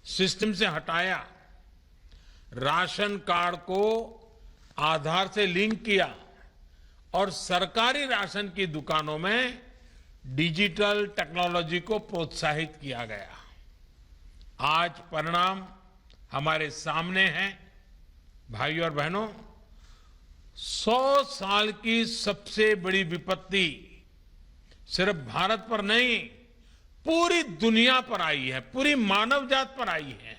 System से हटाया, ration card को आधार से लिंक किया और सरकारी राशन की दुकानों में डिजिटल टेक्नोलॉजी को प्रोत्साहित किया गया। आज परिणाम हमारे सामने हैं। भाइयों और बहनों, 100 साल की सबसे बड़ी विपत्ति सिर्फ भारत पर नहीं, पूरी दुनिया पर आई है, पूरी मानव जात पर आई है।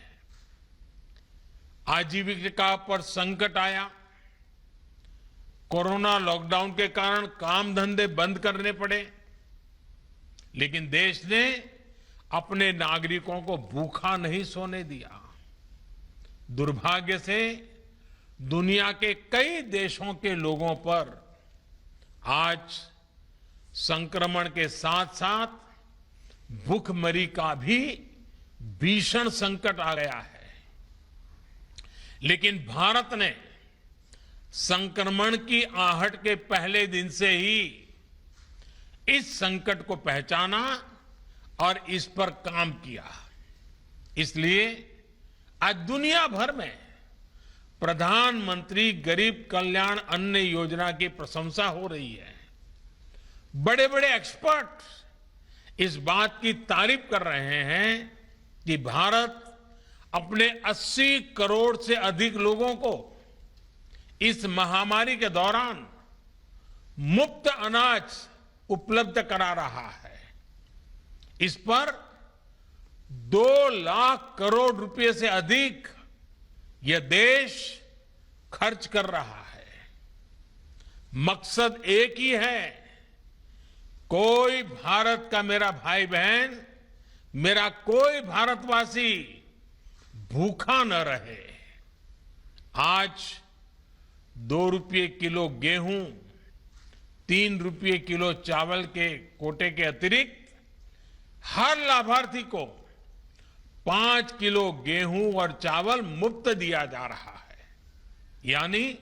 आजीविका पर संकट आया, कोरोना लॉकडाउन के कारण काम धंधे बंद करने पड़े, लेकिन देश ने अपने नागरिकों को भूखा नहीं सोने दिया। दुर्भाग्य से दुनिया के कई देशों के लोगों पर आज संक्रमण के साथ साथ भूखमरी का भी भीषण संकट आ गया है। लेकिन भारत ने संक्रमण की आहट के पहले दिन से ही इस संकट को पहचाना और इस पर काम किया। इसलिए आज दुनिया भर में प्रधानमंत्री गरीब कल्याण अन्न योजना की प्रशंसा हो रही है। बड़े बड़े एक्सपर्ट इस बात की तारीफ कर रहे हैं कि भारत अपने 80 करोड़ से अधिक लोगों को इस महामारी के दौरान मुफ्त अनाज उपलब्ध करा रहा है। इस पर 2 लाख करोड़ रुपए से अधिक यह देश खर्च कर रहा है। मकसद एक ही है, कोई भारत का मेरा भाई बहन, मेरा कोई भारतवासी भूखा न रहे। आज 2 रुपये किलो गेहूं, 3 रुपये किलो चावल के कोटे के अतिरिक्त हर लाभार्थी को 5 किलो गेहूं और चावल मुफ्त दिया जा रहा है। यानी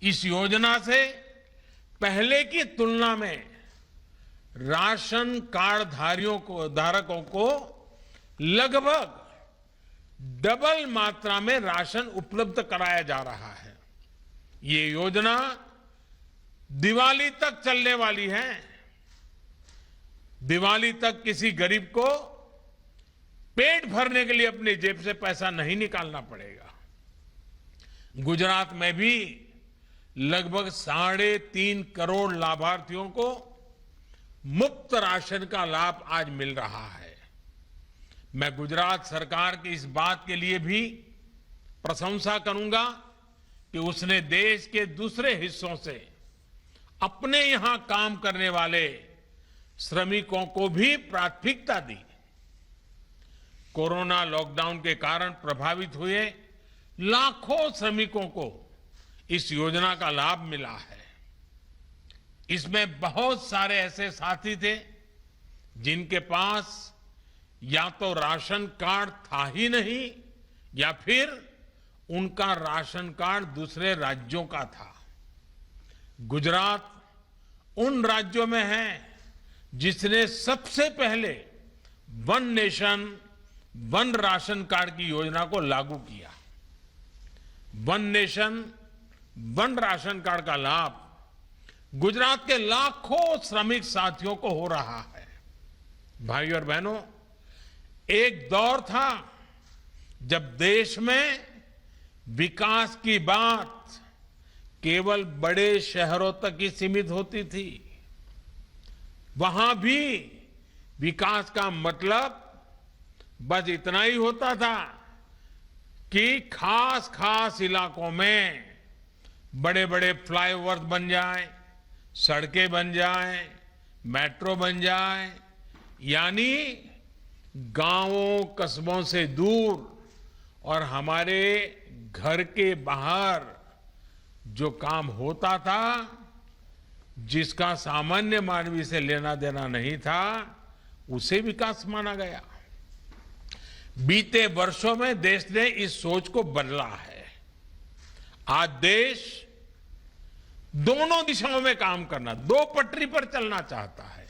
इस योजना से पहले की तुलना में राशन कार्ड धारकों को लगभग डबल मात्रा में राशन उपलब्ध कराया जा रहा है। ये योजना दिवाली तक चलने वाली है। दिवाली तक किसी गरीब को पेट भरने के लिए अपनी जेब से पैसा नहीं निकालना पड़ेगा। गुजरात में भी लगभग 3.5 करोड़ लाभार्थियों को मुफ्त राशन का लाभ आज मिल रहा है। मैं गुजरात सरकार की इस बात के लिए भी प्रशंसा करूंगा कि उसने देश के दूसरे हिस्सों से अपने यहां काम करने वाले श्रमिकों को भी प्राथमिकता दी। कोरोना लॉकडाउन के कारण प्रभावित हुए लाखों श्रमिकों को इस योजना का लाभ मिला है। इसमें बहुत सारे ऐसे साथी थे जिनके पास या तो राशन कार्ड था ही नहीं या फिर उनका राशन कार्ड दूसरे राज्यों का था। गुजरात उन राज्यों में है जिसने सबसे पहले one nation one ration card की योजना को लागू किया। One nation one ration card का लाभ गुजरात के लाखों श्रमिक साथियों को हो रहा है। भाइयों और बहनों, एक दौर था जब देश में विकास की बात केवल बड़े शहरों तक ही सीमित होती थी। वहां भी विकास का मतलब बस इतना ही होता था कि खास खास इलाकों में बड़े बड़े फ्लाईओवर बन जाएं, सड़कें बन जाएं, मेट्रो बन जाए, यानी गांवों कस्बों से दूर और हमारे घर के बाहर जो काम होता था, जिसका सामान्य मानवी से लेना देना नहीं था, उसे विकास माना गया। बीते वर्षों में देश ने इस सोच को बदला है। आज देश दोनों दिशाओं में काम करना, 2 पटरी पर चलना चाहता है।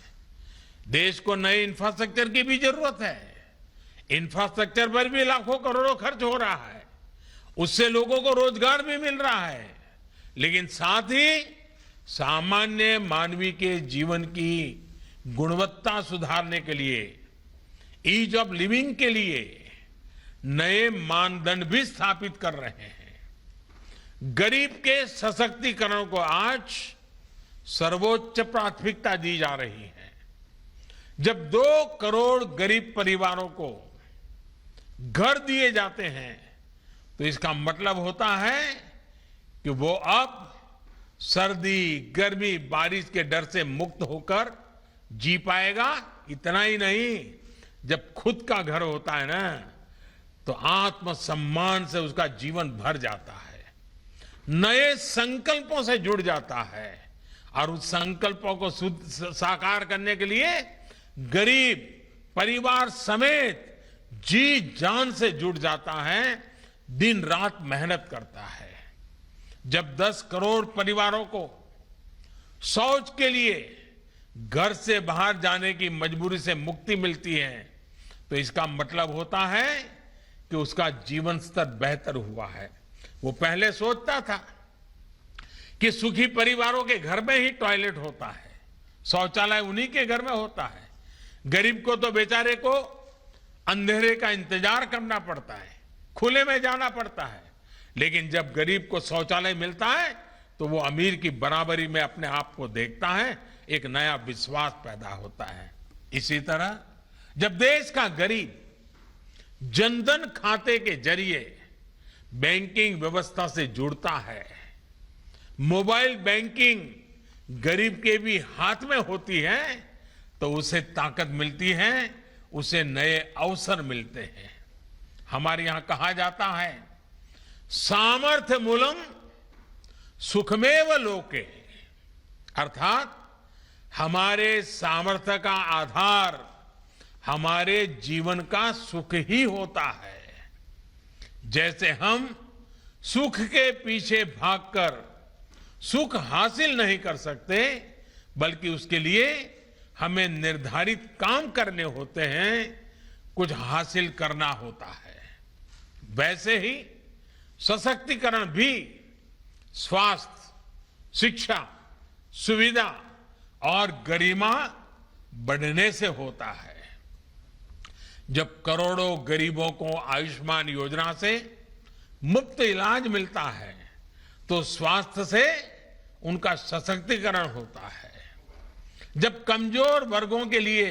देश को नए इंफ्रास्ट्रक्चर की भी जरूरत है। इंफ्रास्ट्रक्चर पर भी लाखों करोड़ों खर्च हो रहा है, उससे लोगों को रोजगार भी मिल रहा है, लेकिन साथ ही सामान्य मानवीय के जीवन की गुणवत्ता सुधारने के लिए, ईज ऑफ लिविंग के लिए नए मानदंड भी स्थापित कर रहे हैं। गरीब के सशक्तिकरण को आज सर्वोच्च प्राथमिकता दी जा रही है। जब 2 करोड़ गरीब परिवारों को घर दिए जाते हैं तो इसका मतलब होता है कि वो अब सर्दी, गर्मी, बारिश के डर से मुक्त होकर जी पाएगा। इतना ही नहीं, जब खुद का घर होता है ना, तो आत्मसम्मान से उसका जीवन भर जाता है, नए संकल्पों से जुड़ जाता है और उस संकल्पों को साकार करने के लिए गरीब परिवार समेत जी जान से जुड़ जाता है, दिन रात मेहनत करता है। जब 10 करोड़ परिवारों को शौच के लिए घर से बाहर जाने की मजबूरी से मुक्ति मिलती है तो इसका मतलब होता है कि उसका जीवन स्तर बेहतर हुआ है। वो पहले सोचता था कि सुखी परिवारों के घर में ही टॉयलेट होता है, शौचालय उन्हीं के घर में होता है, गरीब को तो बेचारे को अंधेरे का इंतजार करना पड़ता है, खुले में जाना पड़ता है। लेकिन जब गरीब को शौचालय मिलता है तो वो अमीर की बराबरी में अपने आप को देखता है, एक नया विश्वास पैदा होता है। इसी तरह जब देश का गरीब जनधन खाते के जरिए बैंकिंग व्यवस्था से जुड़ता है, मोबाइल बैंकिंग गरीब के भी हाथ में होती है, तो उसे ताकत मिलती है, उसे नए अवसर मिलते हैं। हमारे यहां कहा जाता है, सामर्थ्य मूलम सुखमेव लोके, अर्थात हमारे सामर्थ्य का आधार हमारे जीवन का सुख ही होता है। जैसे हम सुख के पीछे भागकर सुख हासिल नहीं कर सकते, बल्कि उसके लिए हमें निर्धारित काम करने होते हैं, कुछ हासिल करना होता है। वैसे ही सशक्तिकरण भी स्वास्थ्य, शिक्षा, सुविधा और गरिमा बढ़ने से होता है। जब करोड़ों गरीबों को आयुष्मान योजना से मुफ्त इलाज मिलता है तो स्वास्थ्य से उनका सशक्तिकरण होता है। जब कमजोर वर्गों के लिए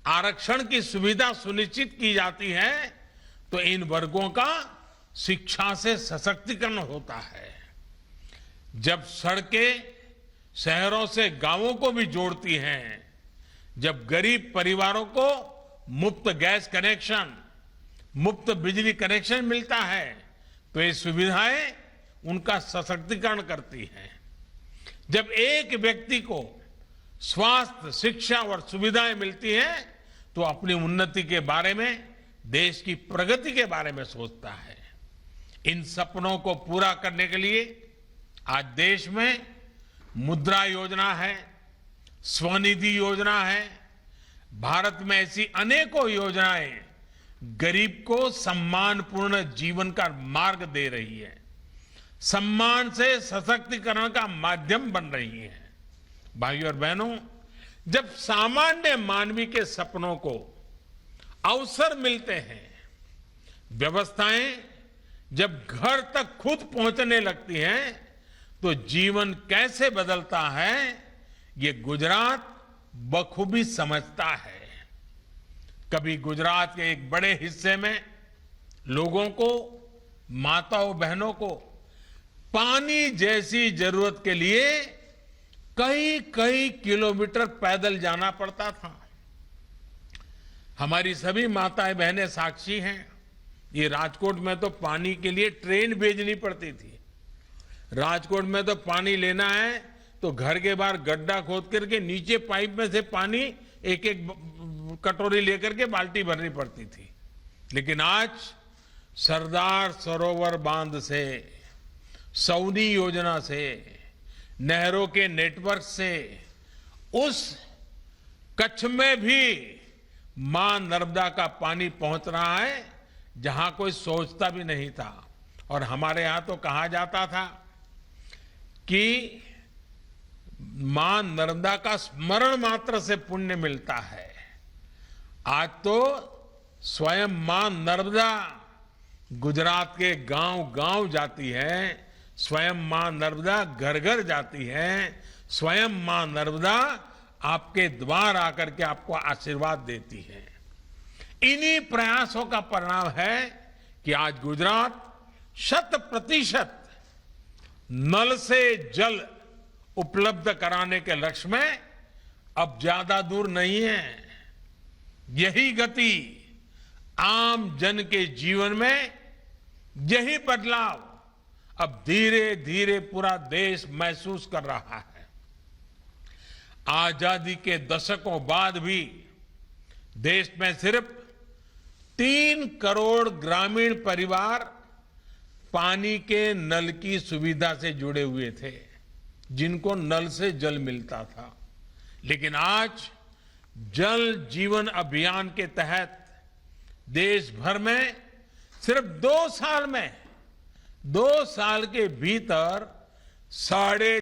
आरक्षण की सुविधा सुनिश्चित की जाती है तो इन वर्गों का शिक्षा से सशक्तिकरण होता है। जब सड़कें शहरों से गांवों को भी जोड़ती हैं, जब गरीब परिवारों को मुफ्त गैस कनेक्शन, मुफ्त बिजली कनेक्शन मिलता है तो ये सुविधाएं उनका सशक्तिकरण करती हैं। जब एक व्यक्ति को स्वास्थ्य, शिक्षा और सुविधाएं मिलती हैं तो अपनी उन्नति के बारे में, देश की प्रगति के बारे में सोचता है। इन सपनों को पूरा करने के लिए आज देश में मुद्रा योजना है, स्वनिधि योजना है। भारत में ऐसी अनेकों योजनाएं गरीब को सम्मानपूर्ण जीवन का मार्ग दे रही है, सम्मान से सशक्तिकरण का माध्यम बन रही है। भाइयों और बहनों, जब सामान्य मानवीय के सपनों को अवसर मिलते हैं, व्यवस्थाएं जब घर तक खुद पहुंचने लगती हैं, तो जीवन कैसे बदलता है ये गुजरात बखूबी समझता है। कभी गुजरात के एक बड़े हिस्से में लोगों को, माताओं बहनों को पानी जैसी जरूरत के लिए कई कई किलोमीटर पैदल जाना पड़ता था। हमारी सभी माताएं बहनें साक्षी हैं। ये राजकोट में तो पानी के लिए ट्रेन भेजनी पड़ती थी। राजकोट में तो पानी लेना है तो घर के बाहर गड्ढा खोद करके नीचे पाइप में से पानी एक एक कटोरी लेकर के बाल्टी भरनी पड़ती थी। लेकिन आज सरदार सरोवर बांध से, सौनी योजना से, नहरों के नेटवर्क से उस कच्छ में भी मां नर्मदा का पानी पहुंच रहा है जहां कोई सोचता भी नहीं था। और हमारे यहां तो कहा जाता था कि मां नर्मदा का स्मरण मात्र से पुण्य मिलता है। आज तो स्वयं मां नर्मदा गुजरात के गांव-गांव जाती है, स्वयं मां नर्मदा घर-घर जाती है, स्वयं मां नर्मदा आपके द्वार आकर के आपको आशीर्वाद देती है। इन्हीं प्रयासों का परिणाम है कि आज गुजरात 100% नल से जल उपलब्ध कराने के लक्ष्य में अब ज्यादा दूर नहीं है। यही गति आम जन के जीवन में, यही बदलाव अब धीरे धीरे पूरा देश महसूस कर रहा है। आजादी के दशकों बाद भी देश में सिर्फ 3 करोड़ ग्रामीण परिवार पानी के नल की सुविधा से जुड़े हुए थे, जिनको नल से जल मिलता था। लेकिन आज जल जीवन अभियान के तहत देश भर में सिर्फ 2 साल में, 2 साल के भीतर 4.5